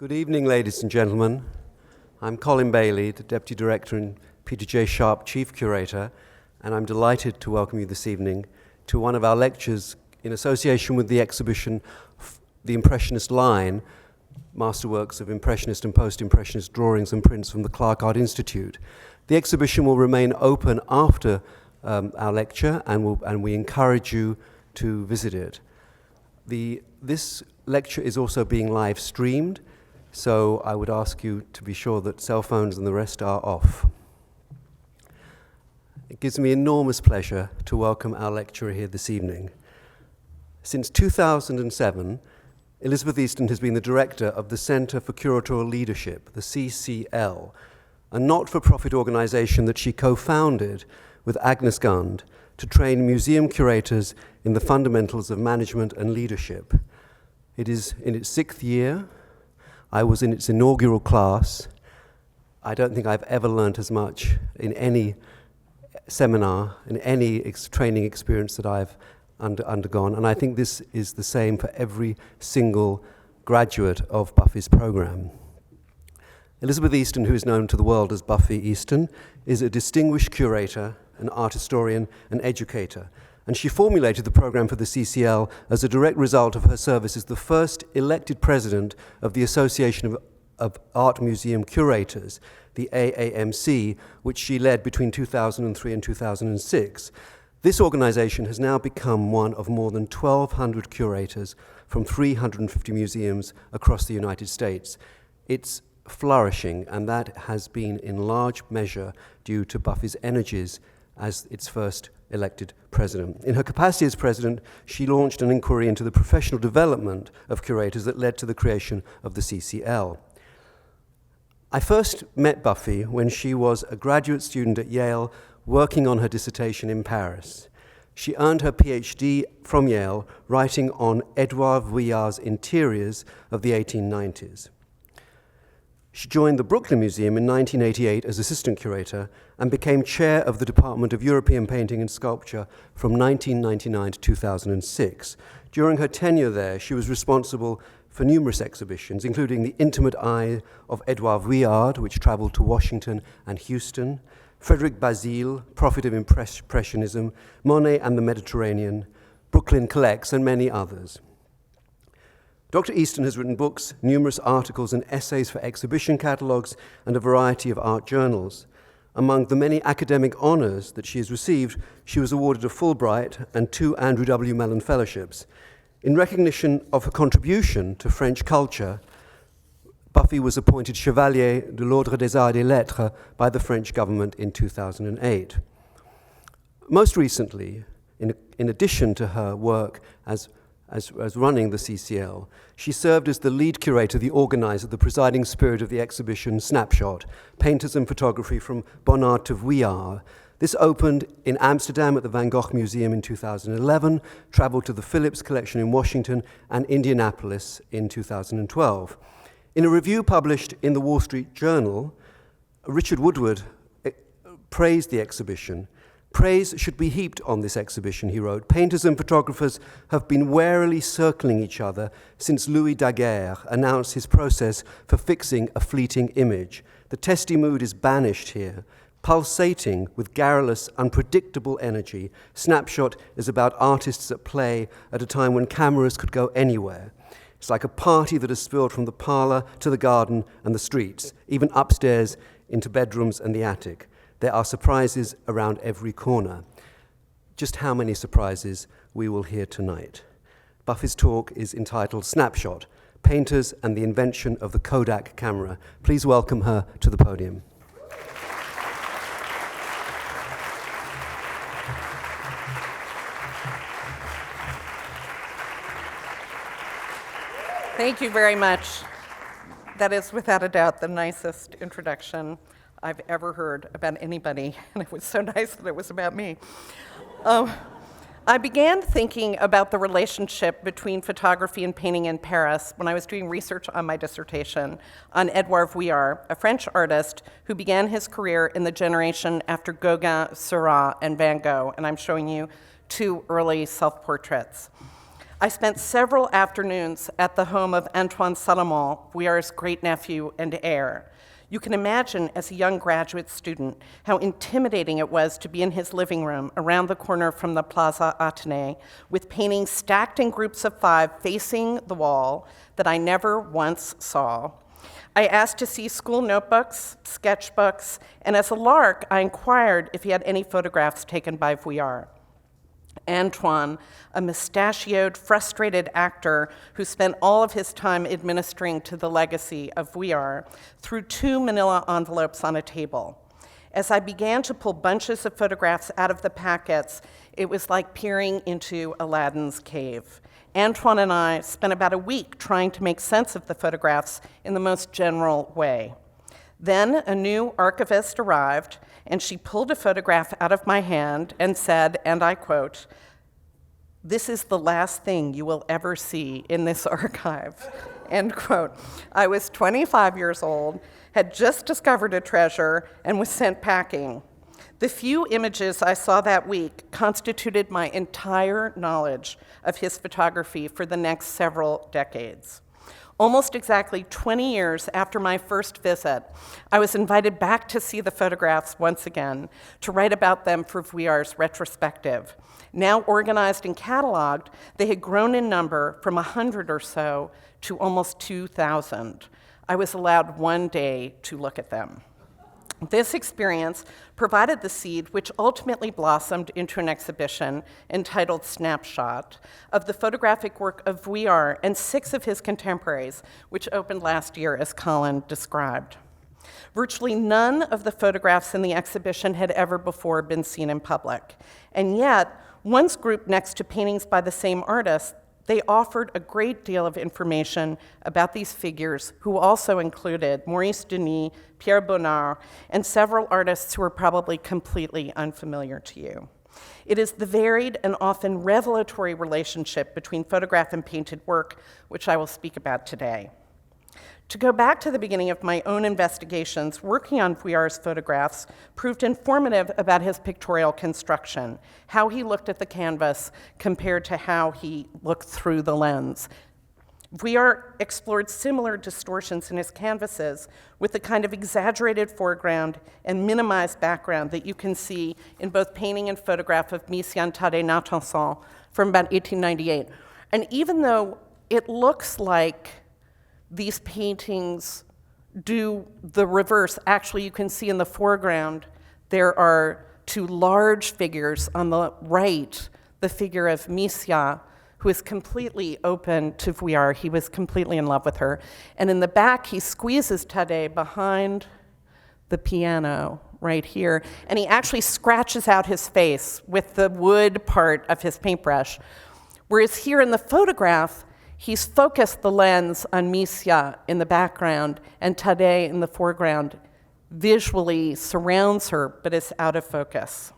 Good evening, ladies and gentlemen. I'm Colin Bailey, the Deputy Director and Peter J. Sharp Chief Curator, and I'm delighted to welcome you this evening to one of our lectures in association with the exhibition The Impressionist Line, Masterworks of Impressionist and Post-Impressionist Drawings and Prints from the Clark Art Institute. The exhibition will remain open after our lecture, and we encourage you to visit it. This lecture is also being live streamed, so I would ask you to be sure that cell phones and the rest are off. It gives me enormous pleasure to welcome our lecturer here this evening. Since 2007, Elizabeth Easton has been the director of the Centre for Curatorial Leadership, the CCL, a not-for-profit organization that she co-founded with Agnes Gund to train museum curators in the fundamentals of management and leadership. It is in its 6th year. I was in its inaugural class. I don't think I've ever learned as much in any seminar, in any training experience that I've undergone, and I think this is the same for every single graduate of Buffy's program. Elizabeth Easton, who is known to the world as Buffy Easton, is a distinguished curator, an art historian, and educator, and she formulated the program for the CCL as a direct result of her service as the first elected president of the Association of Art Museum Curators, the AAMC, which she led between 2003 and 2006. This organization has now become one of more than 1,200 curators from 350 museums across the United States. It's flourishing, and that has been in large measure due to Buffy's energies as its first elected president. In her capacity as president, she launched an inquiry into the professional development of curators that led to the creation of the CCL. I first met Buffy when she was a graduate student at Yale working on her dissertation in Paris. She earned her PhD from Yale writing on Edouard Vuillard's interiors of the 1890s. She joined the Brooklyn Museum in 1988 as assistant curator and became chair of the Department of European Painting and Sculpture from 1999 to 2006. During her tenure there, she was responsible for numerous exhibitions, including The Intimate Eye of Edouard Vuillard, which traveled to Washington and Houston, Frederic Bazille, Prophet of Impressionism, Monet and the Mediterranean, Brooklyn Collects, and many others. Dr. Easton has written books, numerous articles and essays for exhibition catalogues, and a variety of art journals. Among the many academic honors that she has received, she was awarded a Fulbright and 2 Andrew W. Mellon Fellowships. In recognition of her contribution to French culture, Buffy was appointed Chevalier de l'Ordre des Arts et des Lettres by the French government in 2008. Most recently, in addition to her work as running the CCL, she served as the lead curator, the organizer, the presiding spirit of the exhibition Snapshot, Painters and Photography from Bonnard to Vuillard. This opened in Amsterdam at the Van Gogh Museum in 2011, traveled to the Phillips Collection in Washington, and Indianapolis in 2012. In a review published in the Wall Street Journal, Richard Woodward praised the exhibition. "Praise should be heaped on this exhibition," he wrote. "Painters and photographers have been warily circling each other since Louis Daguerre announced his process for fixing a fleeting image. The testy mood is banished here. Pulsating with garrulous, unpredictable energy, Snapshot is about artists at play at a time when cameras could go anywhere. It's like a party that has spilled from the parlor to the garden and the streets, even upstairs into bedrooms and the attic. There are surprises around every corner." Just how many surprises we will hear tonight. Buffy's talk is entitled Snapshot, Painters and the Invention of the Kodak Camera. Please welcome her to the podium. Thank you very much. That is without a doubt the nicest introduction I've ever heard about anybody, and it was so nice that it was about me. I began thinking about the relationship between photography and painting in Paris when I was doing research on my dissertation on Edouard Vuillard, a French artist who began his career in the generation after Gauguin, Seurat, and Van Gogh, and I'm showing you 2 early self-portraits. I spent several afternoons at the home of Antoine Salomon, Vuillard's great-nephew and heir. You can imagine, as a young graduate student, how intimidating it was to be in his living room around the corner from the Plaza Athénée, with paintings stacked in groups of 5 facing the wall that I never once saw. I asked to see school notebooks, sketchbooks, and as a lark, I inquired if he had any photographs taken by Vuillard. Antoine, a mustachioed, frustrated actor who spent all of his time administering to the legacy of Vuillard, threw 2 manila envelopes on a table. As I began to pull bunches of photographs out of the packets, it was like peering into Aladdin's cave. Antoine and I spent about a week trying to make sense of the photographs in the most general way. Then a new archivist arrived, and she pulled a photograph out of my hand and said, and I quote, "This is the last thing you will ever see in this archive," end quote. I was 25 years old, had just discovered a treasure, and was sent packing. The few images I saw that week constituted my entire knowledge of his photography for the next several decades. Almost exactly 20 years after my first visit, I was invited back to see the photographs once again, to write about them for Vuillard's retrospective. Now organized and cataloged, they had grown in number from 100 or so to almost 2,000. I was allowed one day to look at them. This experience provided the seed which ultimately blossomed into an exhibition entitled Snapshot of the photographic work of Vuillard and 6 of his contemporaries, which opened last year, as Colin described. Virtually none of the photographs in the exhibition had ever before been seen in public, and yet, once grouped next to paintings by the same artist, they offered a great deal of information about these figures, who also included Maurice Denis, Pierre Bonnard, and several artists who are probably completely unfamiliar to you. It is the varied and often revelatory relationship between photograph and painted work which I will speak about today. To go back to the beginning of my own investigations, working on Vuillard's photographs proved informative about his pictorial construction, how he looked at the canvas compared to how he looked through the lens. Vuillard explored similar distortions in his canvases with the kind of exaggerated foreground and minimized background that you can see in both painting and photograph of Mission Tadé Natanson from about 1898. And even though it looks like these paintings do the reverse, actually you can see in the foreground there are 2 large figures. On the right, the figure of Misia, who is completely open to Vuillard. He was completely in love with her. And in the back, he squeezes Tadé behind the piano right here, and he actually scratches out his face with the wood part of his paintbrush. Whereas here in the photograph, he's focused the lens on Misia in the background, and Tadé in the foreground visually surrounds her, but is out of focus.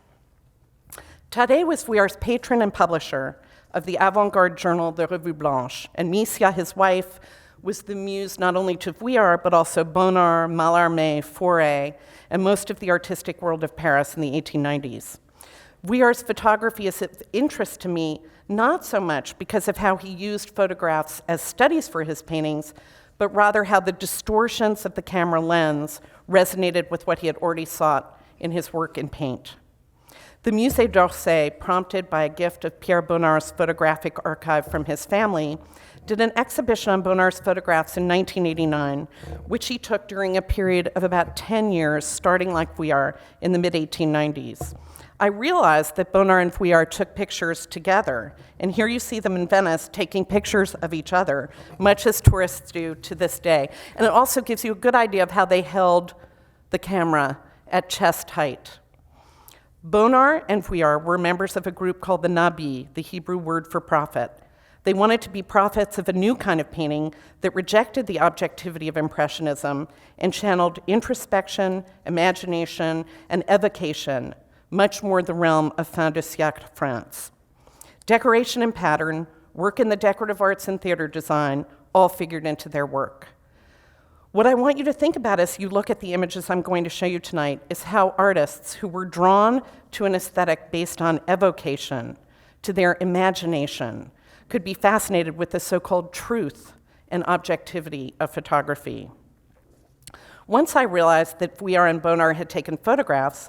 Tadé was Vuillard's patron and publisher of the avant-garde journal, the Revue Blanche, and Misia, his wife, was the muse not only to Vuillard, but also Bonnard, Mallarmé, Fauré, and most of the artistic world of Paris in the 1890s. Vuillard's photography is of interest to me, not so much because of how he used photographs as studies for his paintings, but rather how the distortions of the camera lens resonated with what he had already sought in his work in paint. The Musée d'Orsay, prompted by a gift of Pierre Bonnard's photographic archive from his family, did an exhibition on Bonnard's photographs in 1989, which he took during a period of about 10 years, starting like Vuillard in the mid-1890s. I realized that Bonnard and Vuillard took pictures together, and here you see them in Venice taking pictures of each other, much as tourists do to this day. And it also gives you a good idea of how they held the camera at chest height. Bonnard and Vuillard were members of a group called the Nabi, the Hebrew word for prophet. They wanted to be prophets of a new kind of painting that rejected the objectivity of Impressionism and channeled introspection, imagination, and evocation, much more the realm of fin de siècle France. Decoration and pattern, work in the decorative arts and theater design, all figured into their work. What I want you to think about as you look at the images I'm going to show you tonight is how artists who were drawn to an aesthetic based on evocation, to their imagination, could be fascinated with the so-called truth and objectivity of photography. Once I realized that Vuillard and Bonnard had taken photographs,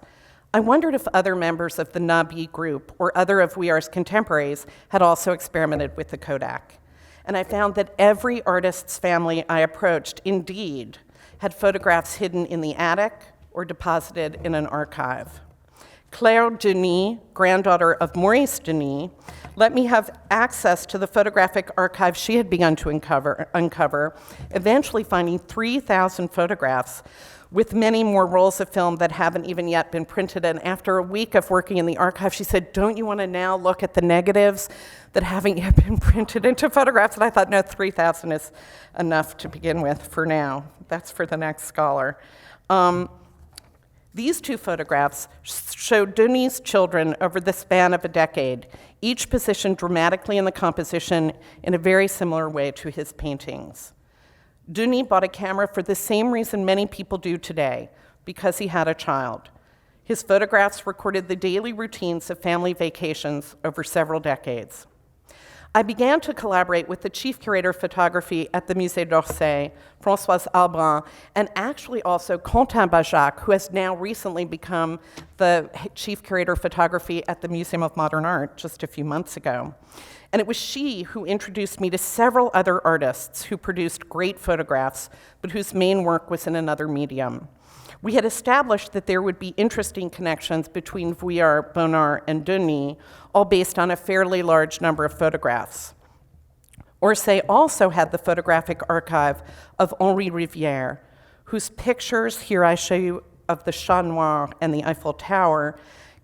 I wondered if other members of the Nabi group or other of Vuillard's contemporaries had also experimented with the Kodak. And I found that every artist's family I approached, indeed, had photographs hidden in the attic or deposited in an archive. Claire Denis, granddaughter of Maurice Denis, let me have access to the photographic archive she had begun to uncover, eventually finding 3,000 photographs with many more rolls of film that haven't even yet been printed. And after a week of working in the archive, she said, "Don't you want to now look at the negatives that haven't yet been printed into photographs?" And I thought, no, 3,000 is enough to begin with for now. That's for the next scholar. These two photographs show Denis' children over the span of a decade, each positioned dramatically in the composition in a very similar way to his paintings. Denis bought a camera for the same reason many people do today, because he had a child. His photographs recorded the daily routines of family vacations over several decades. I began to collaborate with the chief curator of photography at the Musée d'Orsay, Françoise Albrun, and actually also Quentin Bajac, who has now recently become the chief curator of photography at the Museum of Modern Art just a few months ago. And it was she who introduced me to several other artists who produced great photographs, but whose main work was in another medium. We had established that there would be interesting connections between Vuillard, Bonnard, and Denis, all based on a fairly large number of photographs. Orsay also had the photographic archive of Ari Rivier, whose pictures, here I show you of the Chat Noir and the Eiffel Tower,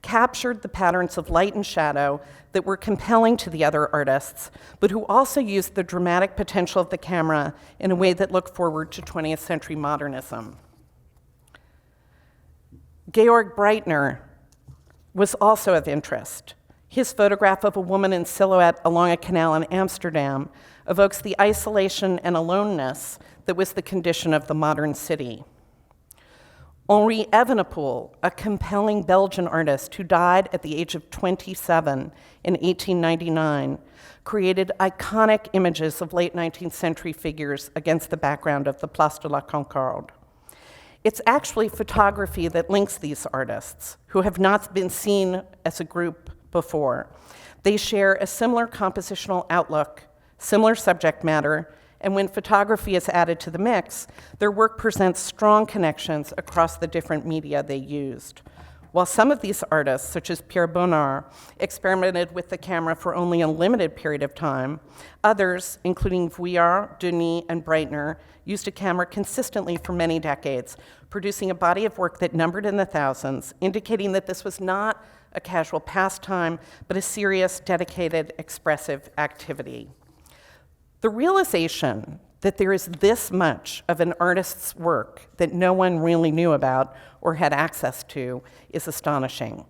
captured the patterns of light and shadow that were compelling to the other artists, but who also used the dramatic potential of the camera in a way that looked forward to 20th century modernism. Georg Breitner was also of interest. His photograph of a woman in silhouette along a canal in Amsterdam evokes the isolation and aloneness that was the condition of the modern city. Henri Evenepoel, a compelling Belgian artist who died at the age of 27 in 1899, created iconic images of late 19th century figures against the background of the Place de la Concorde. It's actually photography that links these artists, who have not been seen as a group before. They share a similar compositional outlook, similar subject matter, and when photography is added to the mix, their work presents strong connections across the different media they used. While some of these artists, such as Pierre Bonnard, experimented with the camera for only a limited period of time, others, including Vuillard, Denis, and Breitner, used a camera consistently for many decades, producing a body of work that numbered in the thousands, indicating that this was not a casual pastime, but a serious, dedicated, expressive activity. The realization that there is this much of an artist's work that no one really knew about or had access to is astonishing.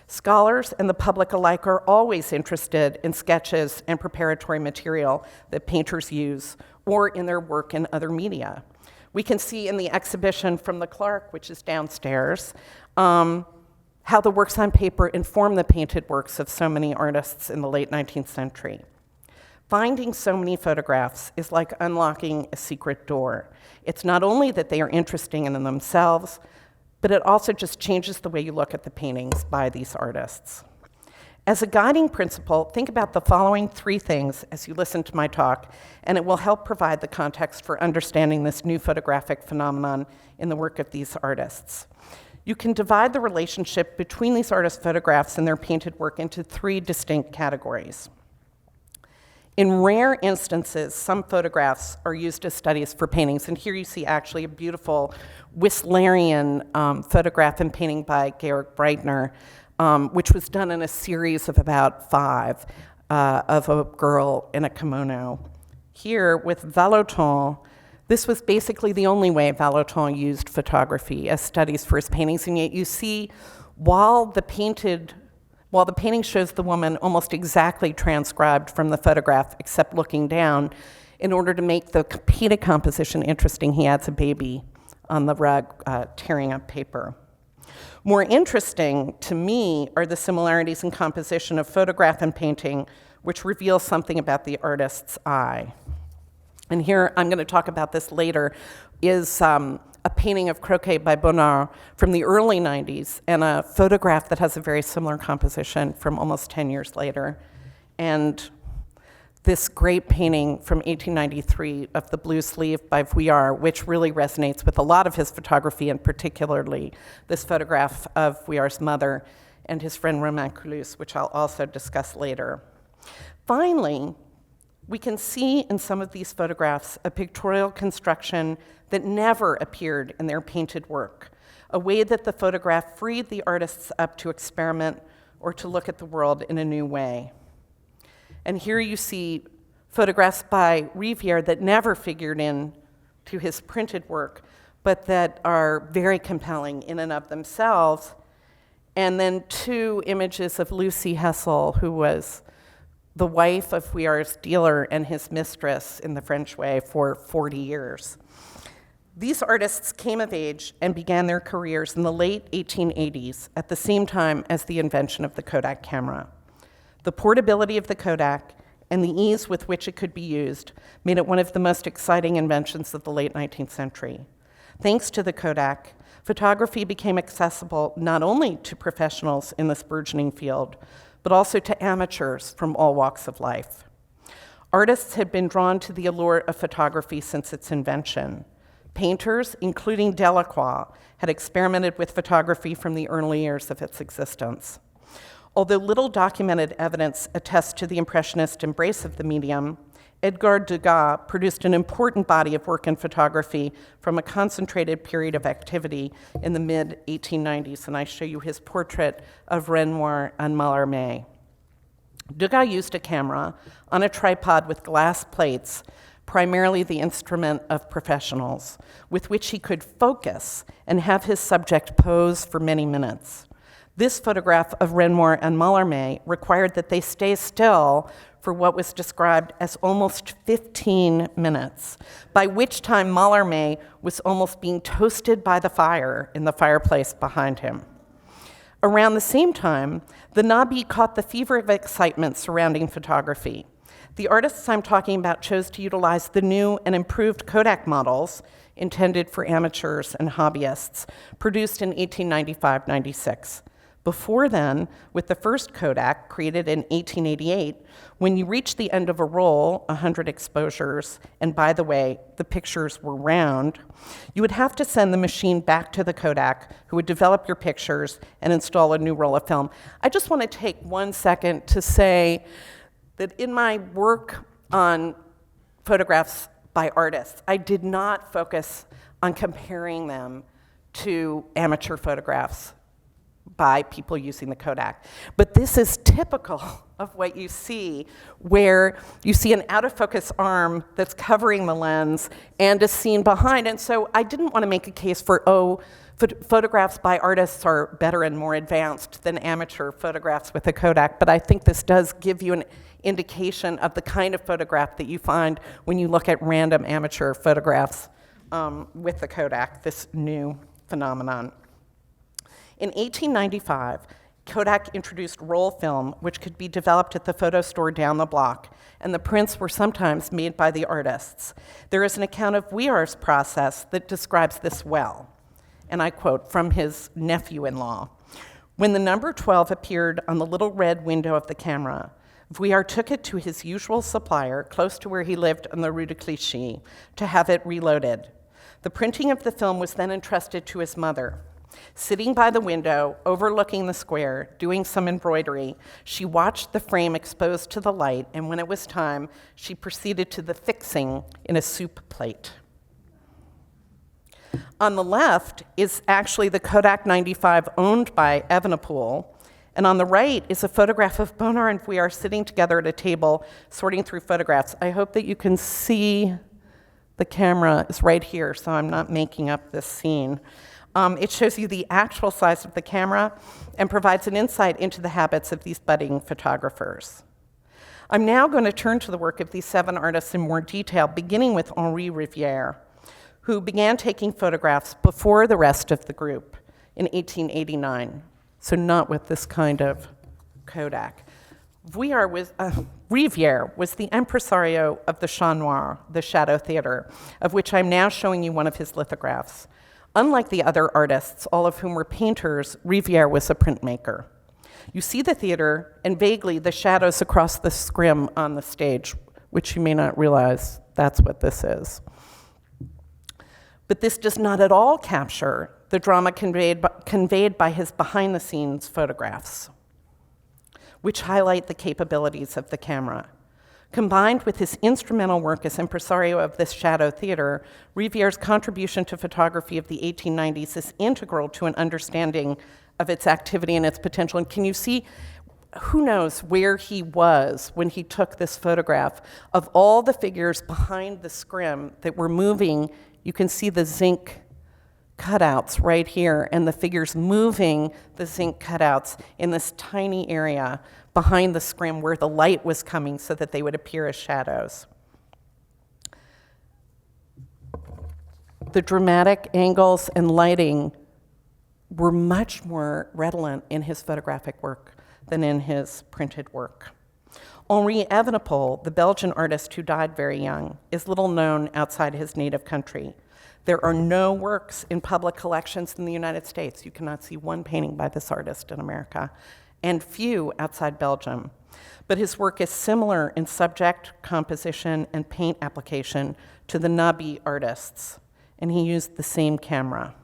Scholars and the public alike are always interested in sketches and preparatory material that painters use or in their work in other media. We can see in the exhibition from the Clark, which is downstairs, how the works on paper inform the painted works of so many artists in the late 19th century. Finding so many photographs is like unlocking a secret door. It's not only that they are interesting in themselves, but it also just changes the way you look at the paintings by these artists. As a guiding principle, think about the following three things as you listen to my talk, and it will help provide the context for understanding this new photographic phenomenon in the work of these artists. You can divide the relationship between these artists' photographs and their painted work into three distinct categories. In rare instances, some photographs are used as studies for paintings, and here you see actually a beautiful Whistlerian photograph and painting by Garrick Breitner, which was done in a series of about 5 of a girl in a kimono. Here, with Vallotton, this was basically the only way Vallotton used photography as studies for his paintings, and yet you see, while the painting shows the woman almost exactly transcribed from the photograph, except looking down, in order to make the painted composition interesting, he adds a baby on the rug tearing up paper. More interesting to me are the similarities in composition of photograph and painting which reveals something about the artist's eye. And here, I'm going to talk about this later, is a painting of Croquet by Bonnard from the early 90s, and a photograph that has a very similar composition from almost 10 years later. And this great painting from 1893 of the Blue Sleeve by Vuillard, which really resonates with a lot of his photography, and particularly this photograph of Vuillard's mother and his friend Romain Coulouse, which I'll also discuss later. Finally, we can see in some of these photographs a pictorial construction that never appeared in their painted work, a way that the photograph freed the artists up to experiment or to look at the world in a new way. And here you see photographs by Rivier that never figured in to his printed work, but that are very compelling in and of themselves. And then two images of Lucy Hessel, who was the wife of Vuillard's dealer and his mistress in the French way for 40 years. These artists came of age and began their careers in the late 1880s at the same time as the invention of the Kodak camera. The portability of the Kodak and the ease with which it could be used made it one of the most exciting inventions of the late 19th century. Thanks to the Kodak, photography became accessible not only to professionals in this burgeoning field, but also to amateurs from all walks of life. Artists had been drawn to the allure of photography since its invention. Painters, including Delacroix, had experimented with photography from the early years of its existence. Although little documented evidence attests to the Impressionist embrace of the medium, Edgar Degas produced an important body of work in photography from a concentrated period of activity in the mid-1890s, and I show you his portrait of Renoir and Mallarmé. Degas used a camera on a tripod with glass plates, primarily the instrument of professionals, with which he could focus and have his subject pose for many minutes. This photograph of Renoir and Mallarmé required that they stay still for what was described as almost 15 minutes, by which time Mallarmé was almost being toasted by the fire in the fireplace behind him. Around the same time, the Nabi caught the fever of excitement surrounding photography. The artists I'm talking about chose to utilize the new and improved Kodak models intended for amateurs and hobbyists, produced in 1895-96. Before then, with the first Kodak, created in 1888, when you reached the end of a roll, 100 exposures, and by the way, the pictures were round, you would have to send the machine back to the Kodak, who would develop your pictures and install a new roll of film. I just want to take 1 second to say that in my work on photographs by artists, I did not focus on comparing them to amateur photographs by people using the Kodak. But this is typical of what you see, where you see an out-of-focus arm that's covering the lens and a scene behind. And so I didn't want to make a case for, photographs by artists are better and more advanced than amateur photographs with a Kodak, but I think this does give you an indication of the kind of photograph that you find when you look at random amateur photographs with the Kodak, this new phenomenon. In 1895, Kodak introduced roll film, which could be developed at the photo store down the block, and the prints were sometimes made by the artists. There is an account of Vuillard's process that describes this well, and I quote from his nephew-in-law. When the number 12 appeared on the little red window of the camera, Vuillard took it to his usual supplier, close to where he lived on the Rue de Clichy, to have it reloaded. The printing of the film was then entrusted to his mother. Sitting by the window, overlooking the square, doing some embroidery, she watched the frame exposed to the light, and when it was time, she proceeded to the fixing in a soup plate. On the left is actually the Kodak 95 owned by Evenepoel, and on the right is a photograph of Bonnard and Vuillard sitting together at a table, sorting through photographs. I hope that you can see the camera is right here, so I'm not making up this scene. It shows you the actual size of the camera and provides an insight into the habits of these budding photographers. I'm now going to turn to the work of these 7 artists in more detail, beginning with Ari Rivier, who began taking photographs before the rest of the group in 1889, so not with this kind of Kodak. Rivier was the impresario of the Chat Noir, the Shadow Theater, of which I'm now showing you one of his lithographs. Unlike the other artists, all of whom were painters, Rivier was a printmaker. You see the theater and vaguely the shadows across the scrim on the stage, which you may not realize that's what this is. But this does not at all capture the drama conveyed by his behind-the-scenes photographs, which highlight the capabilities of the camera. Combined with his instrumental work as impresario of this shadow theater, Rivier's contribution to photography of the 1890s is integral to an understanding of its activity and its potential. And can you see, who knows where he was when he took this photograph of all the figures behind the scrim that were moving. You can see the zinc cutouts right here, and the figures moving the zinc cutouts in this tiny area behind the scrim where the light was coming so that they would appear as shadows. The dramatic angles and lighting were much more redolent in his photographic work than in his printed work. Henri Evenepoel, the Belgian artist who died very young, is little known outside his native country. There are no works in public collections in the United States. You cannot see one painting by this artist in America, and few outside Belgium. But his work is similar in subject, composition, and paint application to the Nabi artists, and he used the same camera.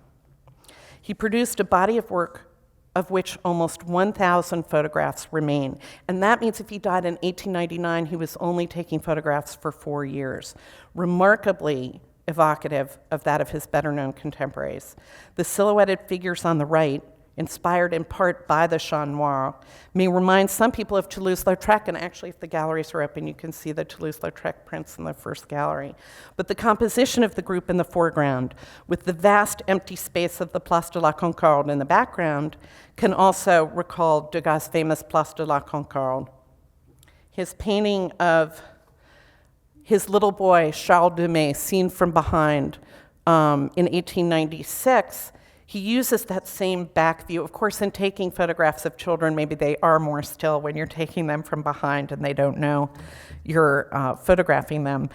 He produced a body of work of which almost 1,000 photographs remain. And that means if he died in 1899, he was only taking photographs for 4 years. Remarkably evocative of that of his better-known contemporaries. The silhouetted figures on the right, inspired in part by the Chat Noir, may remind some people of Toulouse-Lautrec, and actually if the galleries are open, you can see the Toulouse-Lautrec prints in the first gallery. But the composition of the group in the foreground, with the vast empty space of the Place de la Concorde in the background, can also recall Degas' famous Place de la Concorde. His painting of his little boy, Charles Dumais, seen from behind in 1896, he uses that same back view. Of course, in taking photographs of children, maybe they are more still when you're taking them from behind and they don't know you're photographing them.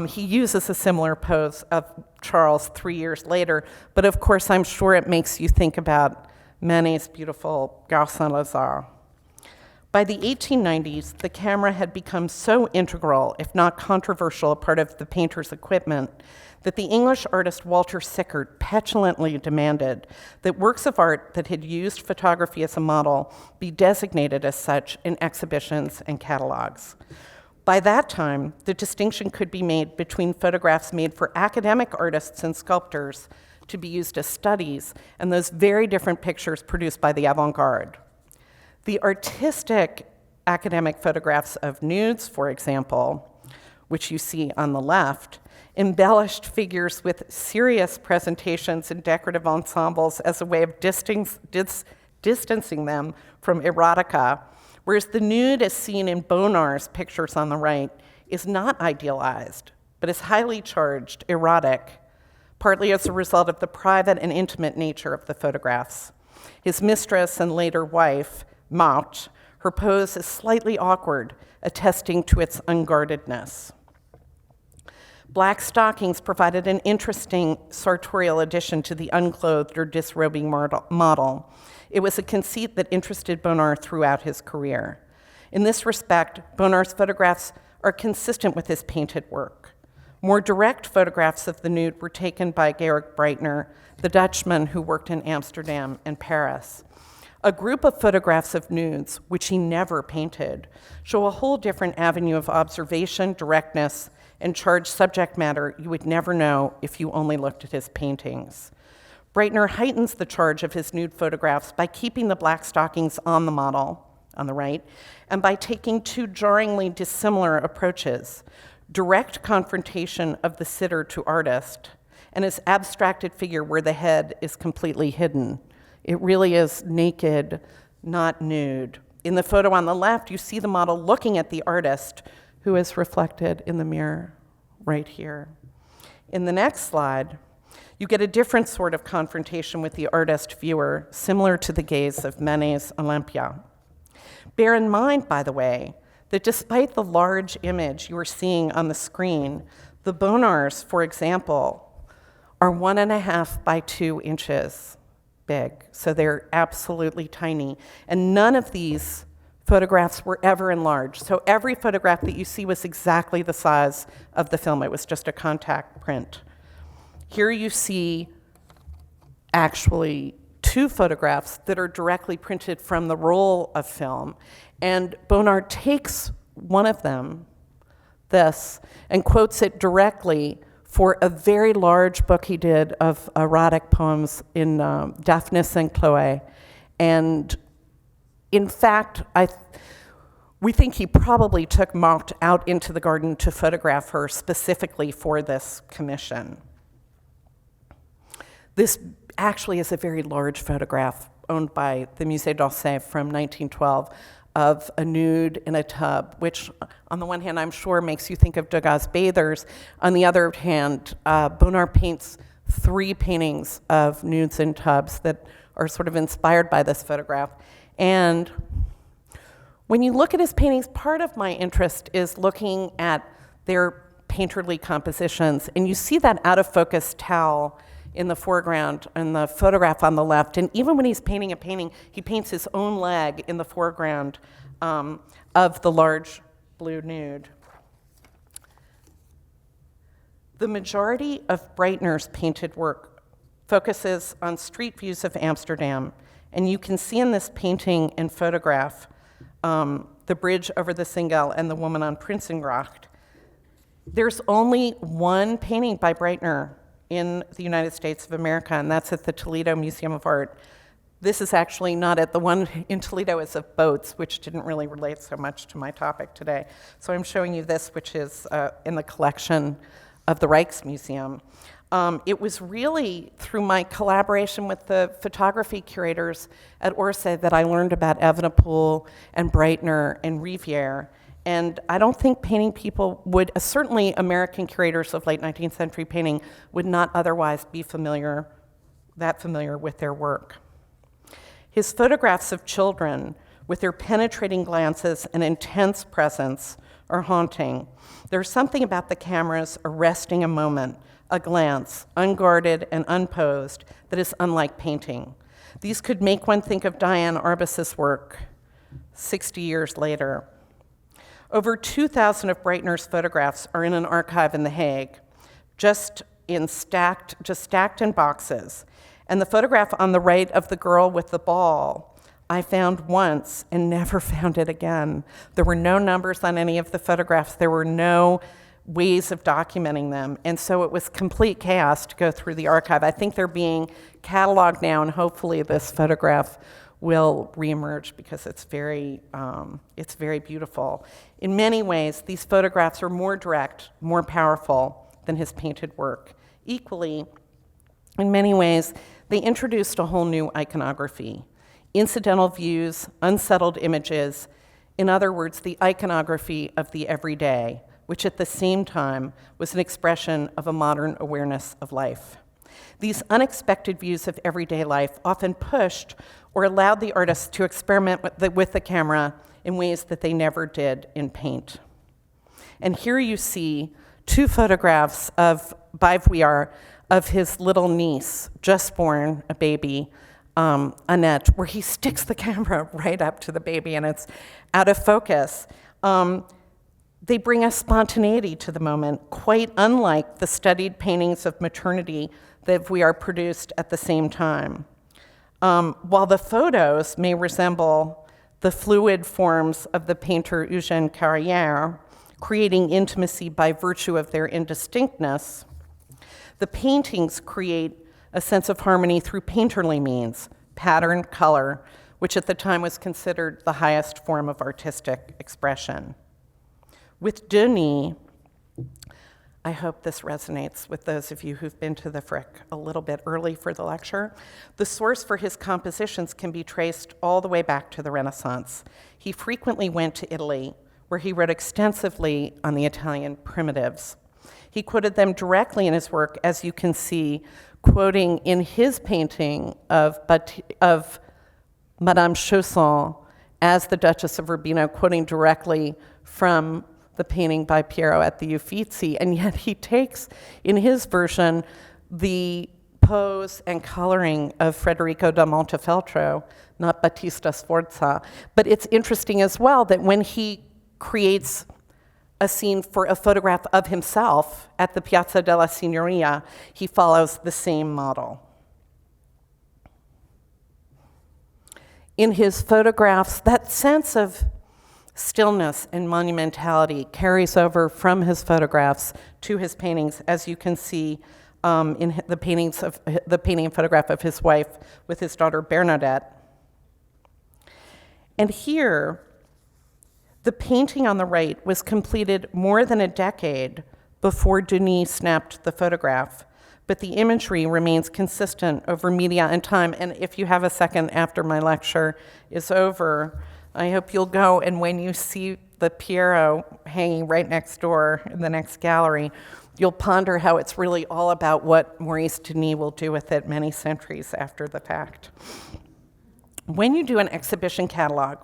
He uses a similar pose of Charles 3 years later, but of course, I'm sure it makes you think about Manet's beautiful Gare Saint-Lazare. By the 1890s, the camera had become so integral, if not controversial, a part of the painter's equipment that the English artist Walter Sickert petulantly demanded that works of art that had used photography as a model be designated as such in exhibitions and catalogs. By that time, the distinction could be made between photographs made for academic artists and sculptors to be used as studies and those very different pictures produced by the avant-garde. The artistic academic photographs of nudes, for example, which you see on the left, embellished figures with serious presentations and decorative ensembles as a way of distancing them from erotica, whereas the nude as seen in Bonnard's pictures on the right is not idealized, but is highly charged, erotic, partly as a result of the private and intimate nature of the photographs. His mistress and later wife, Marthe, her pose is slightly awkward, attesting to its unguardedness. Black stockings provided an interesting sartorial addition to the unclothed or disrobing model. It was a conceit that interested Bonnard throughout his career. In this respect, Bonnard's photographs are consistent with his painted work. More direct photographs of the nude were taken by Garrick Breitner, the Dutchman who worked in Amsterdam and Paris. A group of photographs of nudes, which he never painted, show a whole different avenue of observation, directness, and charged subject matter you would never know if you only looked at his paintings. Breitner heightens the charge of his nude photographs by keeping the black stockings on the model, on the right, and by taking two jarringly dissimilar approaches: direct confrontation of the sitter to artist, and his abstracted figure where the head is completely hidden. It really is naked, not nude. In the photo on the left, you see the model looking at the artist, who is reflected in the mirror right here. In the next slide, you get a different sort of confrontation with the artist viewer, similar to the gaze of Manet's Olympia. Bear in mind, by the way, that despite the large image you are seeing on the screen, the Bonnards, for example, are 1.5 by 2 inches big. So they're absolutely tiny. And none of these photographs were ever enlarged. So every photograph that you see was exactly the size of the film. It was just a contact print. Here you see actually 2 photographs that are directly printed from the roll of film. And Bonnard takes one of them, this, and quotes it directly for a very large book he did of erotic poems in Daphnis and Chloe. And in fact, we think he probably took Marthe out into the garden to photograph her specifically for this commission. This actually is a very large photograph owned by the Musée d'Orsay from 1912 of a nude in a tub, which on the one hand I'm sure makes you think of Degas' Bathers. On the other hand, Bonnard paints 3 paintings of nudes in tubs that are sort of inspired by this photograph. And when you look at his paintings, part of my interest is looking at their painterly compositions, and you see that out-of-focus towel in the foreground and the photograph on the left. And even when he's painting a painting, he paints his own leg in the foreground of the large blue nude. The majority of Breitner's painted work focuses on street views of Amsterdam. And you can see in this painting and photograph the bridge over the Singel and the woman on Prinsengracht. There's only one painting by Breitner in the United States of America, and that's at the Toledo Museum of Art. This is actually not at the one in Toledo, is of boats, which didn't really relate so much to my topic today. So I'm showing you this, which is in the collection of the Rijksmuseum. It was really through my collaboration with the photography curators at Orsay that I learned about Evenepoel and Breitner and Rivier. And I don't think painting people would, certainly American curators of late 19th century painting, would not otherwise be that familiar with their work. His photographs of children, with their penetrating glances and intense presence, are haunting. There's something about the cameras arresting a moment, a glance, unguarded and unposed, that is unlike painting. These could make one think of Diane Arbus's work 60 years later. Over 2,000 of Breitner's photographs are in an archive in The Hague, just stacked in boxes. And the photograph on the right of the girl with the ball, I found once and never found it again. There were no numbers on any of the photographs. There were no ways of documenting them. And so it was complete chaos to go through the archive. I think they're being cataloged now, and hopefully this photograph will reemerge because it's very beautiful. In many ways, these photographs are more direct, more powerful than his painted work. Equally, in many ways, they introduced a whole new iconography. Incidental views, unsettled images, in other words, the iconography of the everyday, which at the same time was an expression of a modern awareness of life. These unexpected views of everyday life often pushed or allowed the artists to experiment with the camera in ways that they never did in paint. And here you see 2 photographs by Vuillard of his little niece, just born, a baby, Annette, where he sticks the camera right up to the baby and it's out of focus. They bring a spontaneity to the moment, quite unlike the studied paintings of maternity that Vuillard produced at the same time. While the photos may resemble the fluid forms of the painter Eugène Carrière, creating intimacy by virtue of their indistinctness, the paintings create a sense of harmony through painterly means, pattern, color, which at the time was considered the highest form of artistic expression. With Denis, I hope this resonates with those of you who've been to the Frick a little bit early for the lecture. The source for his compositions can be traced all the way back to the Renaissance. He frequently went to Italy, where he wrote extensively on the Italian primitives. He quoted them directly in his work, as you can see, quoting in his painting of Madame Chausson as the Duchess of Urbino, quoting directly from the painting by Piero at the Uffizi, and yet he takes, in his version, the pose and coloring of Federico da Montefeltro, not Battista Sforza. But it's interesting as well that when he creates a scene for a photograph of himself at the Piazza della Signoria, he follows the same model. In his photographs, that sense of stillness and monumentality carries over from his photographs to his paintings, as you can see in the painting and photograph of his wife with his daughter Bernadette. And here, the painting on the right was completed more than a decade before Denis snapped the photograph, but the imagery remains consistent over media and time. And if you have a second after my lecture is over, I hope you'll go, and when you see the Piero hanging right next door in the next gallery, you'll ponder how it's really all about what Maurice Denis will do with it many centuries after the fact. When you do an exhibition catalog,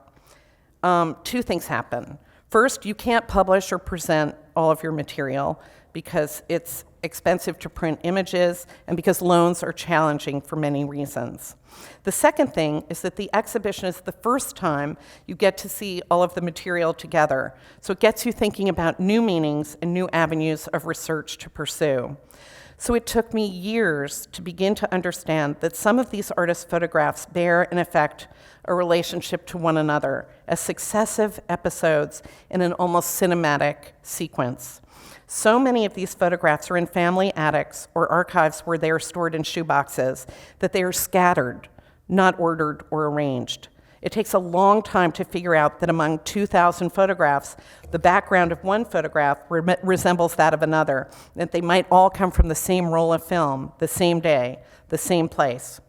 two things happen. First, you can't publish or present all of your material because it's expensive to print images and because loans are challenging for many reasons. The second thing is that the exhibition is the first time you get to see all of the material together. So it gets you thinking about new meanings and new avenues of research to pursue. So it took me years to begin to understand that some of these artists' photographs bear, in effect, a relationship to one another as successive episodes in an almost cinematic sequence. So many of these photographs are in family attics or archives where they are stored in shoeboxes that they are scattered, not ordered or arranged. It takes a long time to figure out that among 2,000 photographs, the background of one photograph resembles that of another, that they might all come from the same roll of film, the same day, the same place.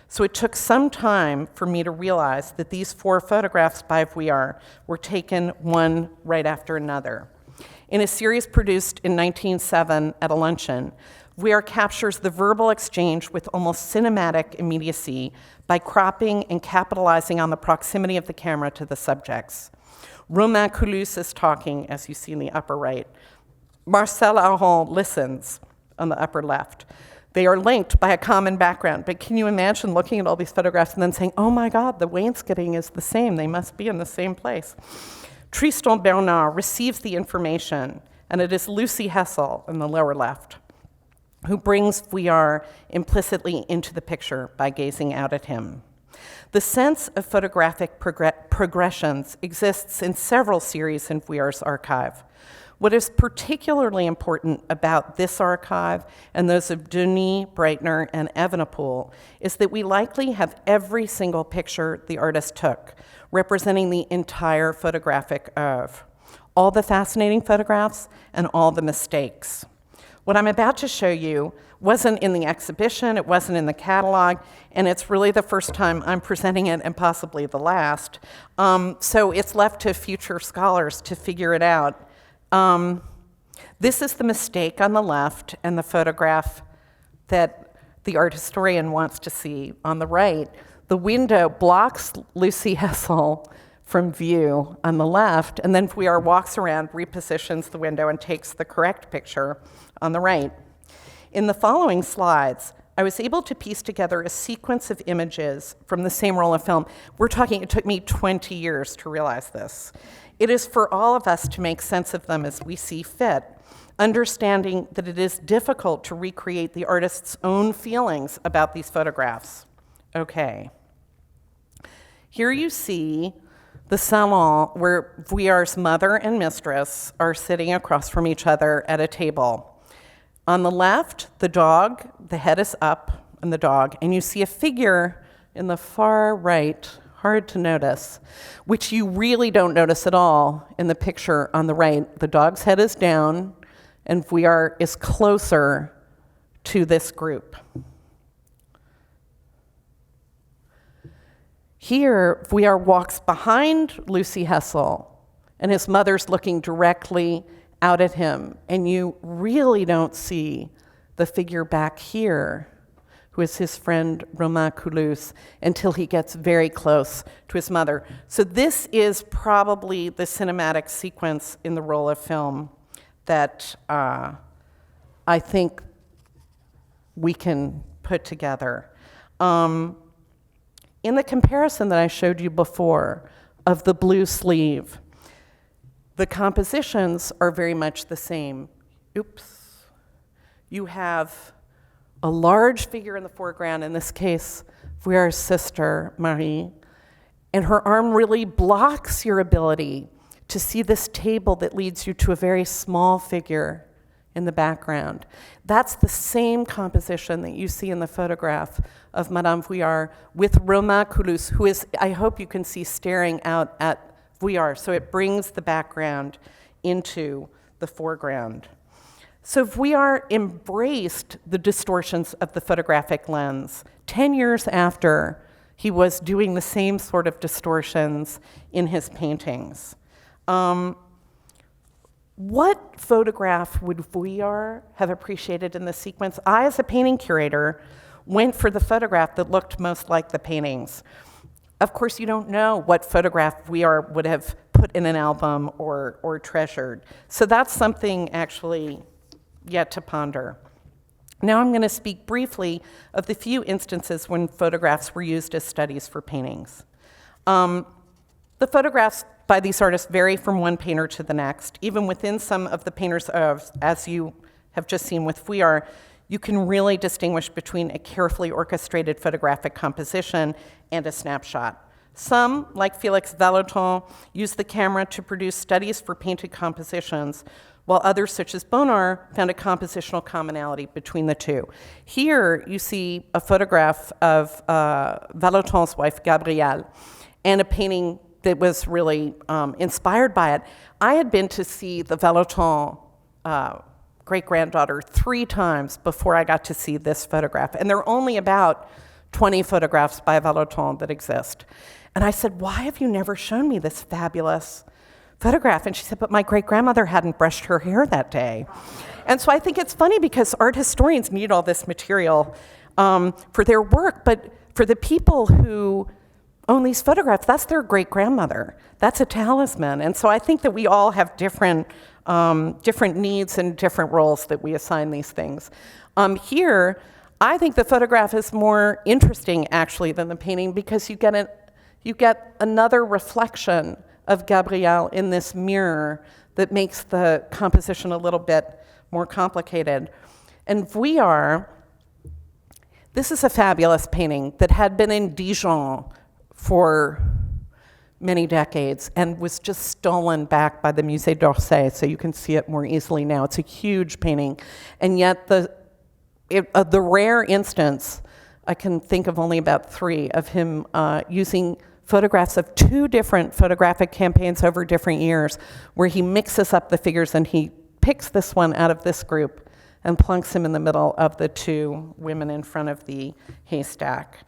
So it took some time for me to realize that these 4 photographs by Vuillard were taken one right after another. In a series produced in 1907 at a luncheon, Vuillard captures the verbal exchange with almost cinematic immediacy by cropping and capitalizing on the proximity of the camera to the subjects. Romain Coulouse is talking, as you see in the upper right. Marcel Aron listens on the upper left. They are linked by a common background, but can you imagine looking at all these photographs and then saying, oh my God, the wainscoting is the same, they must be in the same place. Tristan Bernard receives the information, and it is Lucy Hessel in the lower left who brings Vuillard implicitly into the picture by gazing out at him. The sense of photographic progressions exists in several series in Vuillard's archive. What is particularly important about this archive and those of Denis, Breitner, and Evenepoel is that we likely have every single picture the artist took, representing the entire photographic oeuvre, all the fascinating photographs and all the mistakes. What I'm about to show you wasn't in the exhibition, it wasn't in the catalog, and it's really the first time I'm presenting it and possibly the last. So it's left to future scholars to figure it out. This is the mistake on the left and the photograph that the art historian wants to see on the right. The window blocks Lucy Hessel from view on the left, and then Vuillard walks around, repositions the window, and takes the correct picture on the right. In the following slides, I was able to piece together a sequence of images from the same roll of film. It took me 20 years to realize this. It is for all of us to make sense of them as we see fit, understanding that it is difficult to recreate the artist's own feelings about these photographs. Okay. Here you see the salon where Vuillard's mother and mistress are sitting across from each other at a table. On the left, the dog, the head is up on the dog, and you see a figure in the far right, hard to notice, which you really don't notice at all in the picture on the right. The dog's head is down, and Vuillard is closer to this group. Here, Vuillard walks behind Lucy Hessel, and his mother's looking directly out at him, and you really don't see the figure back here who is his friend Romain Coulouse, until he gets very close to his mother. So this is probably the cinematic sequence in the roll of film that I think we can put together. In the comparison that I showed you before of the blue sleeve, the compositions are very much the same. Oops. You have a large figure in the foreground, in this case, Vuillard's sister, Marie, and her arm really blocks your ability to see this table that leads you to a very small figure in the background. That's the same composition that you see in the photograph of Madame Vuillard with Romain Coulouse, who is, I hope you can see, staring out at Vuillard. So it brings the background into the foreground. So Vuillard embraced the distortions of the photographic lens 10 years after he was doing the same sort of distortions in his paintings. What photograph would Vuillard have appreciated in this sequence? I, as a painting curator, went for the photograph that looked most like the paintings. Of course, you don't know what photograph Vuillard would have put in an album or treasured. So that's something actually yet to ponder. Now I'm going to speak briefly of the few instances when photographs were used as studies for paintings. The photographs by these artists vary from one painter to the next. Even within some of the painters, as you have just seen with Vuillard, you can really distinguish between a carefully orchestrated photographic composition and a snapshot. Some, like Félix Vallotton, use the camera to produce studies for painted compositions, while others, such as Bonnard, found a compositional commonality between the two. Here, you see a photograph of Vallotton's wife, Gabrielle, and a painting that was really inspired by it. I had been to see the Vallotton great-granddaughter 3 times before I got to see this photograph, and there are only about 20 photographs by Vallotton that exist. And I said, why have you never shown me this fabulous photograph? And she said, but my great-grandmother hadn't brushed her hair that day. And so I think it's funny because art historians need all this material for their work, but for the people who own these photographs, that's their great-grandmother. That's a talisman. And so I think that we all have different needs and different roles that we assign these things. Here, I think the photograph is more interesting, actually, than the painting because you get another reflection of Gabrielle in this mirror that makes the composition a little bit more complicated. And Vuillard, this is a fabulous painting that had been in Dijon for many decades and was just stolen back by the Musée d'Orsay, so you can see it more easily now. It's a huge painting, and yet the rare instance, I can think of only about 3, of him using photographs of 2 different photographic campaigns over different years, where he mixes up the figures and he picks this one out of this group and plunks him in the middle of the 2 women in front of the haystack.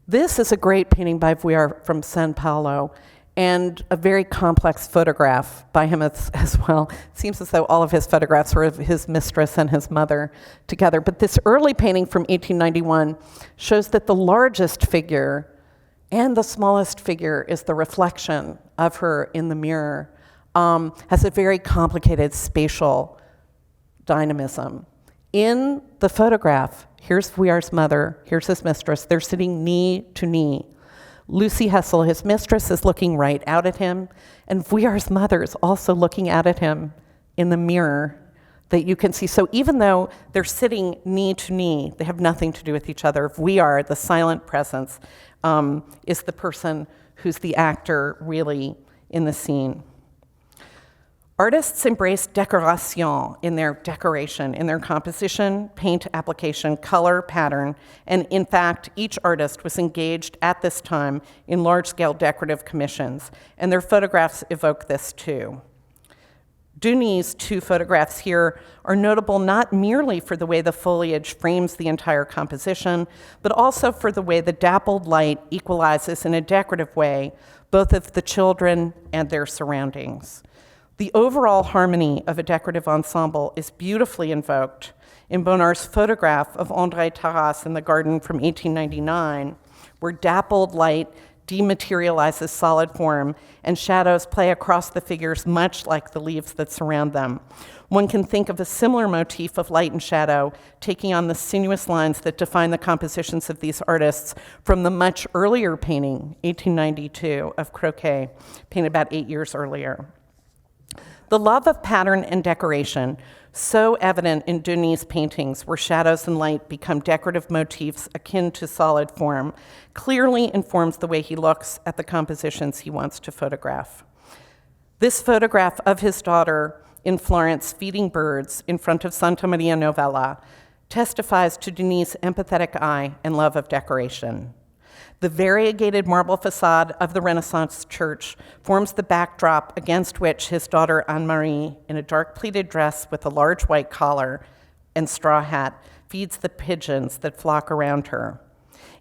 This is a great painting by Vuillard from São Paulo, and a very complex photograph by him as well. It seems as though all of his photographs were of his mistress and his mother together. But this early painting from 1891 shows that the largest figure and the smallest figure is the reflection of her in the mirror, has a very complicated spatial dynamism. In the photograph, here's Vuillard's mother, here's his mistress, they're sitting knee to knee. Lucy Hessel, his mistress, is looking right out at him, and Vuillard's mother is also looking out at him in the mirror that you can see. So even though they're sitting knee to knee, they have nothing to do with each other. Vuillard, the silent presence, is the person who's the actor really in the scene. Artists embrace décoration in their decoration, in their composition, paint application, color, pattern, and in fact, each artist was engaged at this time in large-scale decorative commissions, and their photographs evoke this too. Duny's 2 photographs here are notable not merely for the way the foliage frames the entire composition, but also for the way the dappled light equalizes in a decorative way both of the children and their surroundings. The overall harmony of a decorative ensemble is beautifully invoked in Bonnard's photograph of André Tarase in the garden from 1899, where dappled light dematerializes solid form and shadows play across the figures much like the leaves that surround them. One can think of a similar motif of light and shadow taking on the sinuous lines that define the compositions of these artists from the much earlier painting, 1892, of Croquet, painted about 8 years earlier. The love of pattern and decoration, so evident in Denis' paintings where shadows and light become decorative motifs akin to solid form, clearly informs the way he looks at the compositions he wants to photograph. This photograph of his daughter in Florence feeding birds in front of Santa Maria Novella testifies to Denis' empathetic eye and love of decoration. The variegated marble facade of the Renaissance church forms the backdrop against which his daughter Anne-Marie, in a dark pleated dress with a large white collar and straw hat, feeds the pigeons that flock around her.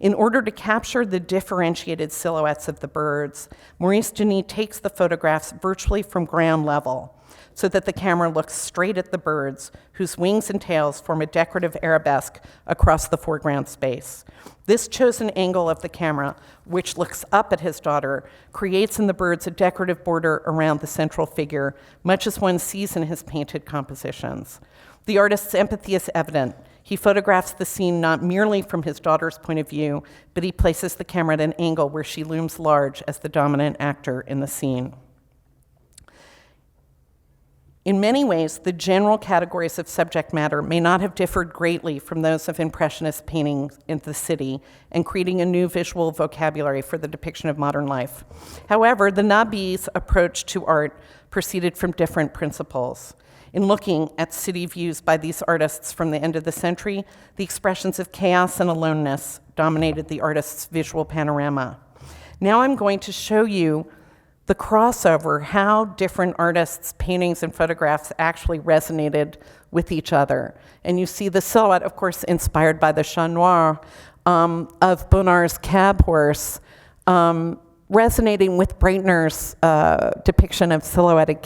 In order to capture the differentiated silhouettes of the birds, Maurice Denis takes the photographs virtually from ground level, so that the camera looks straight at the birds, whose wings and tails form a decorative arabesque across the foreground space. This chosen angle of the camera, which looks up at his daughter, creates in the birds a decorative border around the central figure, much as one sees in his painted compositions. The artist's empathy is evident. He photographs the scene not merely from his daughter's point of view, but he places the camera at an angle where she looms large as the dominant actor in the scene. In many ways, the general categories of subject matter may not have differed greatly from those of Impressionist paintings in the city and creating a new visual vocabulary for the depiction of modern life. However, the Nabis' approach to art proceeded from different principles. In looking at city views by these artists from the end of the century, the expressions of chaos and aloneness dominated the artist's visual panorama. Now I'm going to show you the crossover, how different artists' paintings and photographs actually resonated with each other. And you see the silhouette, of course, inspired by the Chat Noir of Bonnard's cab horse, resonating with Breitner's depiction of silhouetted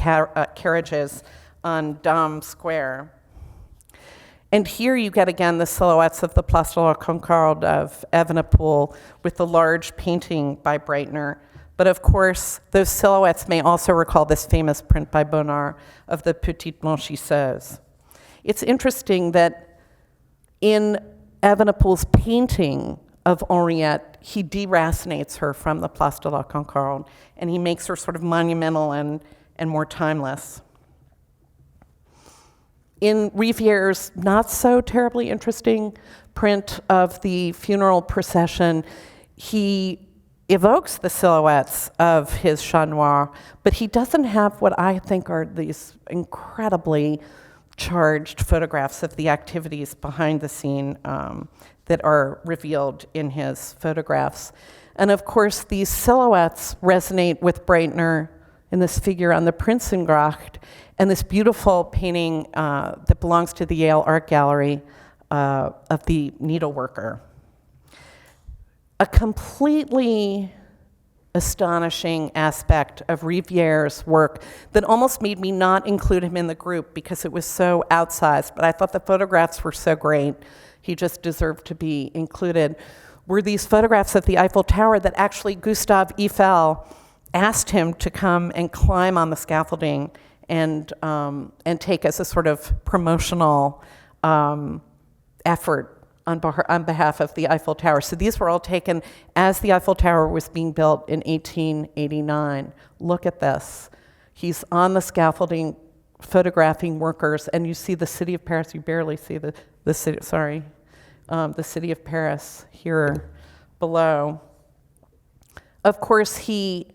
carriages on Dame Square. And here you get again the silhouettes of the Place de la Concorde of Evenepoel with the large painting by Breitner. But of course, those silhouettes may also recall this famous print by Bonnard of the Petite Blanchisseuse. It's interesting that in Evenepoel's painting of Henriette, he deracinates her from the Place de la Concorde, and he makes her sort of monumental and more timeless. In Rivier's not so terribly interesting print of the funeral procession, he evokes the silhouettes of his Chat Noir, but he doesn't have what I think are these incredibly charged photographs of the activities behind the scene that are revealed in his photographs. And of course, these silhouettes resonate with Breitner in this figure on the Prinsengracht and this beautiful painting that belongs to the Yale Art Gallery of the needleworker. A completely astonishing aspect of Rivier's work that almost made me not include him in the group because it was so outsized, but I thought the photographs were so great, he just deserved to be included, were these photographs of the Eiffel Tower that actually Gustave Eiffel asked him to come and climb on the scaffolding and take as a sort of promotional effort on behalf of the Eiffel Tower. So these were all taken as the Eiffel Tower was being built in 1889. Look at this. He's on the scaffolding photographing workers, and you see the city of Paris. You barely see the city, sorry. The city of Paris here below. Of course, he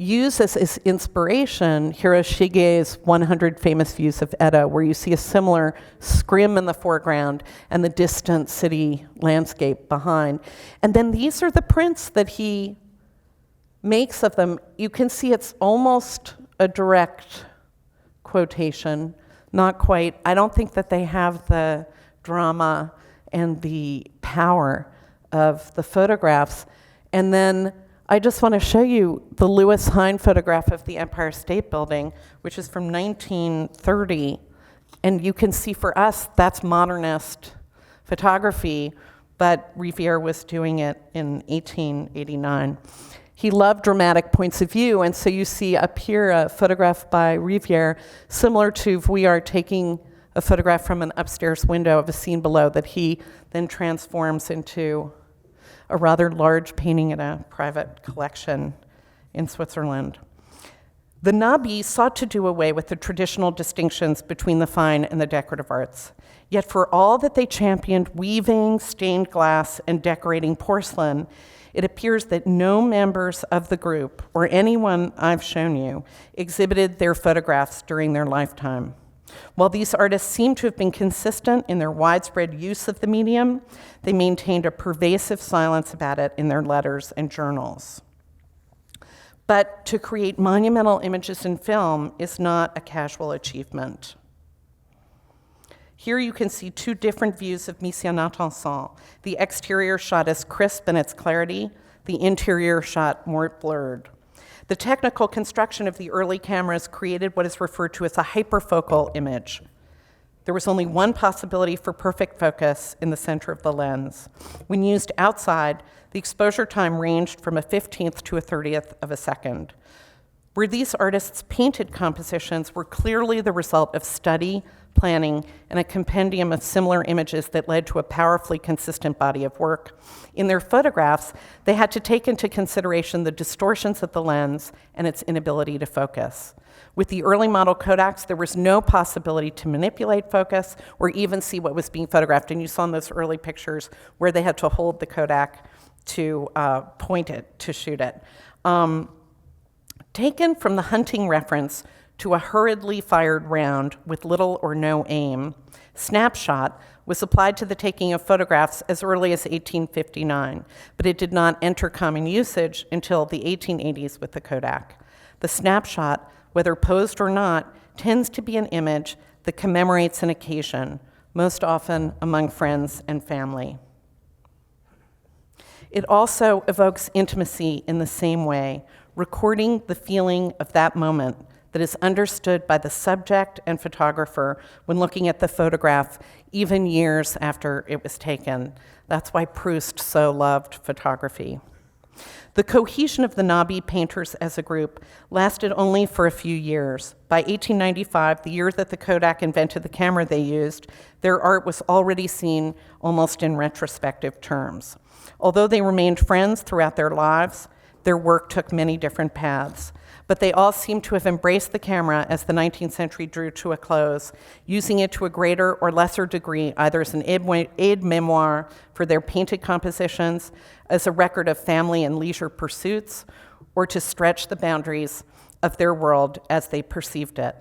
uses as inspiration Hiroshige's 100 Famous Views of Edo, where you see a similar scrim in the foreground and the distant city landscape behind. And then these are the prints that he makes of them. You can see it's almost a direct quotation, not quite. I don't think that they have the drama and the power of the photographs. And then I just want to show you the Louis Hine photograph of the Empire State Building, which is from 1930. And you can see for us, that's modernist photography, but Rivier was doing it in 1889. He loved dramatic points of view, and so you see up here a photograph by Rivier, similar to if we are taking a photograph from an upstairs window of a scene below that he then transforms into a rather large painting in a private collection in Switzerland. The Nabi sought to do away with the traditional distinctions between the fine and the decorative arts. Yet for all that they championed weaving, stained glass, and decorating porcelain, it appears that no members of the group, or anyone I've shown you, exhibited their photographs during their lifetime. While these artists seem to have been consistent in their widespread use of the medium, they maintained a pervasive silence about it in their letters and journals. But to create monumental images in film is not a casual achievement. Here you can see two different views of Mise en Attention. The exterior shot is crisp in its clarity, the interior shot more blurred. The technical construction of the early cameras created what is referred to as a hyperfocal image. There was only one possibility for perfect focus in the center of the lens. When used outside, the exposure time ranged from a 15th to a 30th of a second. Where these artists' painted compositions were clearly the result of study, planning, and a compendium of similar images that led to a powerfully consistent body of work. In their photographs, they had to take into consideration the distortions of the lens and its inability to focus. With the early model Kodaks, there was no possibility to manipulate focus or even see what was being photographed. And you saw in those early pictures where they had to hold the Kodak to point it, to shoot it. Taken from the hunting reference to a hurriedly fired round with little or no aim, snapshot was applied to the taking of photographs as early as 1859, but it did not enter common usage until the 1880s with the Kodak. The snapshot, whether posed or not, tends to be an image that commemorates an occasion, most often among friends and family. It also evokes intimacy in the same way, recording the feeling of that moment that is understood by the subject and photographer when looking at the photograph, even years after it was taken. That's why Proust so loved photography. The cohesion of the Nabi painters as a group lasted only for a few years. By 1895, the year that the Kodak invented the camera they used, their art was already seen almost in retrospective terms. Although they remained friends throughout their lives, their work took many different paths. But they all seem to have embraced the camera as the 19th century drew to a close, using it to a greater or lesser degree, either as an aide-memoire for their painted compositions, as a record of family and leisure pursuits, or to stretch the boundaries of their world as they perceived it.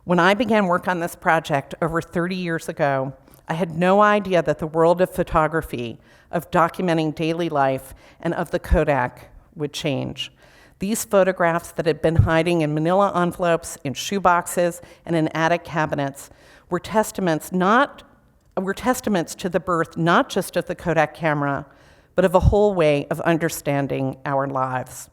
When I began work on this project over 30 years ago, I had no idea that the world of photography, of documenting daily life, and of the Kodak would change. These photographs that had been hiding in manila envelopes, in shoeboxes, and in attic cabinets were testaments to the birth not just of the Kodak camera, but of a whole way of understanding our lives.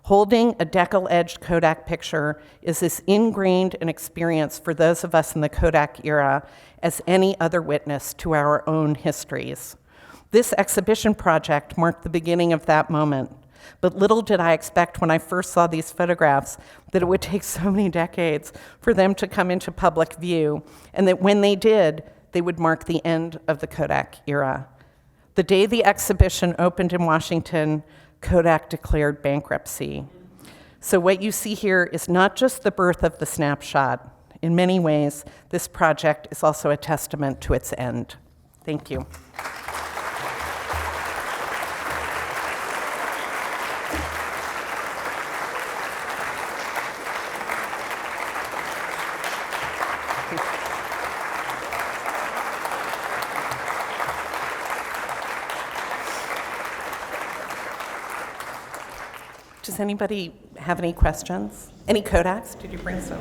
Holding a decal-edged Kodak picture is as ingrained an experience for those of us in the Kodak era as any other witness to our own histories. This exhibition project marked the beginning of that moment. But little did I expect when I first saw these photographs that it would take so many decades for them to come into public view, and that when they did, they would mark the end of the Kodak era. The day the exhibition opened in Washington, Kodak declared bankruptcy. So what you see here is not just the birth of the snapshot. In many ways, this project is also a testament to its end. Thank you. Does anybody have any questions? Any Kodaks? Did you bring some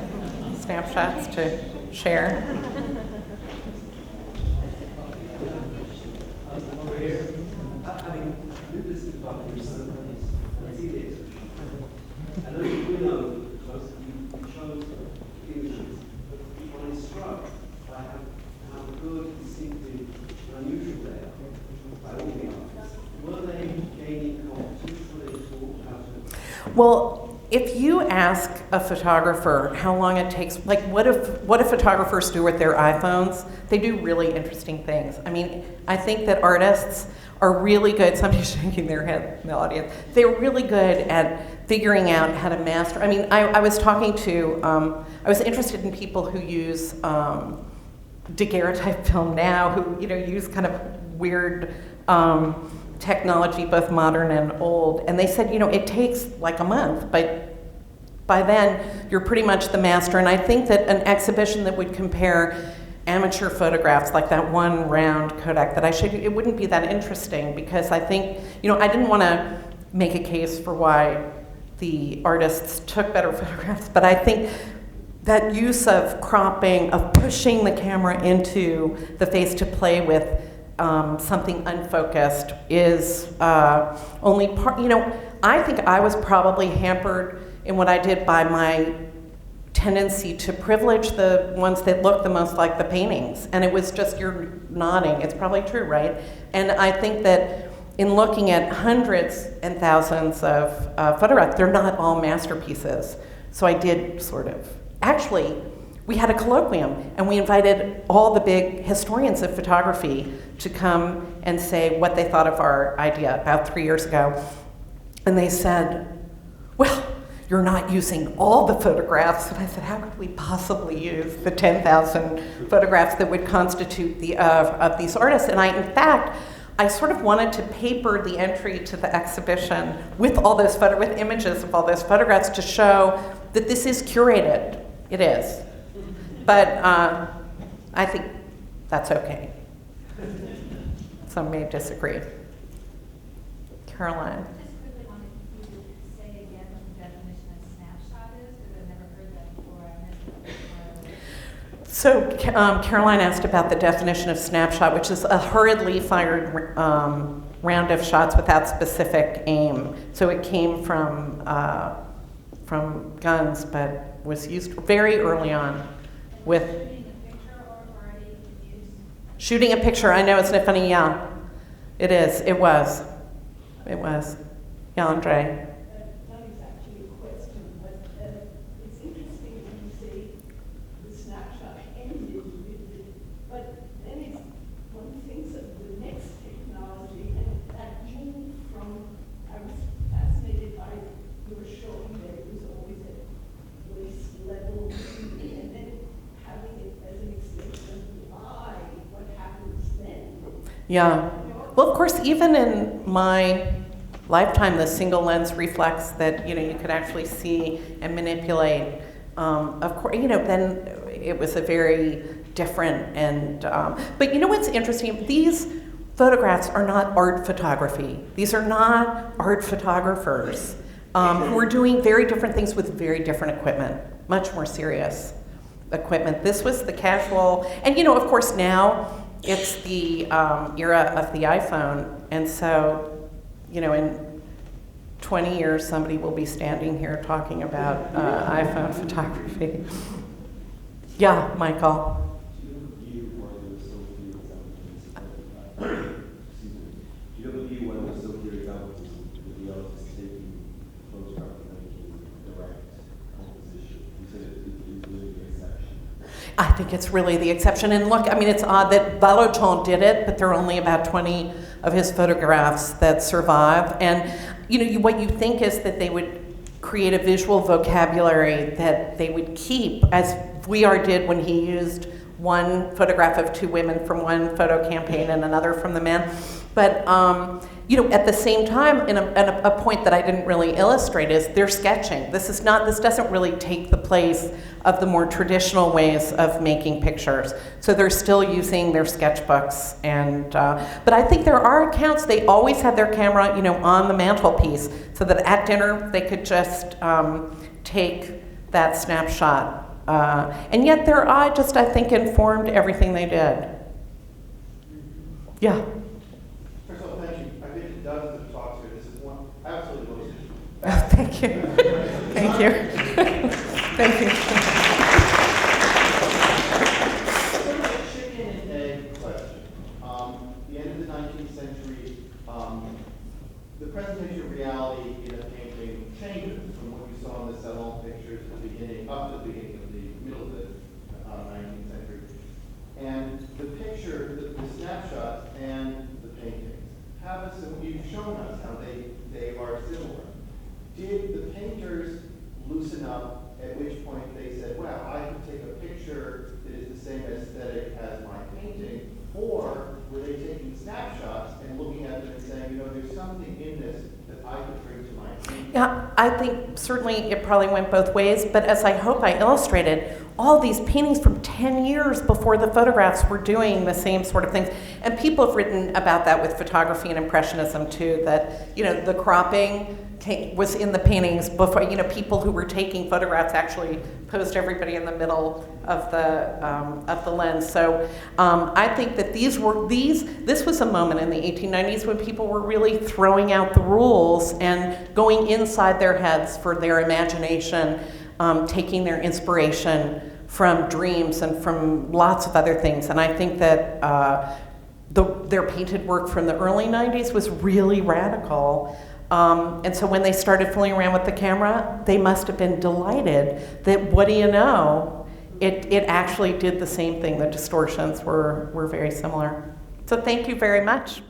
snapshots to share? Well, if you ask a photographer how long it takes, like what if photographers do with their iPhones, they do really interesting things. I mean, I think that artists are really good, somebody's shaking their head in the audience, they're really good at figuring out how to master. I mean, I was talking to, I was interested in people who use daguerreotype film now, who use kind of weird technology, both modern and old, and they said, it takes like a month, but by then you're pretty much the master. And I think that an exhibition that would compare amateur photographs, like that one round Kodak that I showed you, it wouldn't be that interesting, because I think, I didn't want to make a case for why the artists took better photographs, but I think that use of cropping, of pushing the camera into the face to play with something unfocused is only part. I think I was probably hampered in what I did by my tendency to privilege the ones that look the most like the paintings. And it was just, you're nodding, it's probably true, right? And I think that in looking at hundreds and thousands of photographs, they're not all masterpieces. So I did sort of, actually, we had a colloquium, and we invited all the big historians of photography to come and say what they thought of our idea about 3 years ago. And they said, well, you're not using all the photographs. And I said, how could we possibly use the 10,000 photographs that would constitute the oeuvre of these artists? And in fact, I sort of wanted to paper the entry to the exhibition with all those with images of all those photographs to show that this is curated. It is. But I think that's okay. Some may disagree. Caroline. I just quickly wanted you to say again what the definition of snapshot is, because I've never heard that before. I missed it. So Caroline asked about the definition of snapshot, which is a hurriedly fired round of shots without specific aim. So it came from guns, but was used very early on with Shooting a picture or already used? shooting a picture. I know, isn't it funny? Yeah, it is. It was. It was. Yeah, Andre. That is actually a question, but it's interesting when you say the snapshot ended with it, but then it's one thinks of the next technology, and that moved from, I was fascinated by your showing that it was always at waist level, and then having it as an extension of the eye, what happens then? Yeah. Well, of course, even in my lifetime, the single lens reflex that you could actually see and manipulate. Of course, then it was a very different and. But what's interesting? These photographs are not art photography. These are not art photographers who are doing very different things with very different equipment, much more serious equipment. This was the casual, and of course now. It's the era of the iPhone, and so, in 20 years, somebody will be standing here talking about iPhone photography. Yeah, Michael. Do you have a view why there's so few examples of the artist taking a photograph and making direct composition? You said it's really the exception. I think it's really the exception. And look, it's odd that Vallotton did it, but there are only about 20 of his photographs that survive. And what you think is that they would create a visual vocabulary that they would keep, as Vuillard did when he used one photograph of two women from one photo campaign and another from the man. But at the same time, and a point that I didn't really illustrate is they're sketching. This doesn't really take the place of the more traditional ways of making pictures. So they're still using their sketchbooks, and but I think there are accounts. They always had their camera, on the mantelpiece, so that at dinner they could just take that snapshot. And yet their eye just, I think, informed everything they did. Yeah. First of all, thank you. I've been to dozens of talks here. This is one absolutely most interesting. Thank you. Thank you. Thank you. Sort of a chicken and egg question. The end of the 19th century, the presentation of reality in a painting changes. loosen up, at which point they said, well, I can take a picture that is the same aesthetic as my painting, or were they taking snapshots and looking at them and saying, you know, there's something in this that I could bring to my painting? Yeah, I think certainly it probably went both ways, but as I hope I illustrated, all these paintings from 10 years before the photographs were doing the same sort of things. And people have written about that with photography and Impressionism too, that, you know, the cropping was in the paintings before, you know, people who were taking photographs actually posed everybody in the middle of the lens. So I think that this was a moment in the 1890s when people were really throwing out the rules and going inside their heads for their imagination, taking their inspiration from dreams and from lots of other things. And I think that their painted work from the early 90s was really radical. And so when they started fooling around with the camera, they must have been delighted that, what do you know, it actually did the same thing. The distortions were very similar. So thank you very much.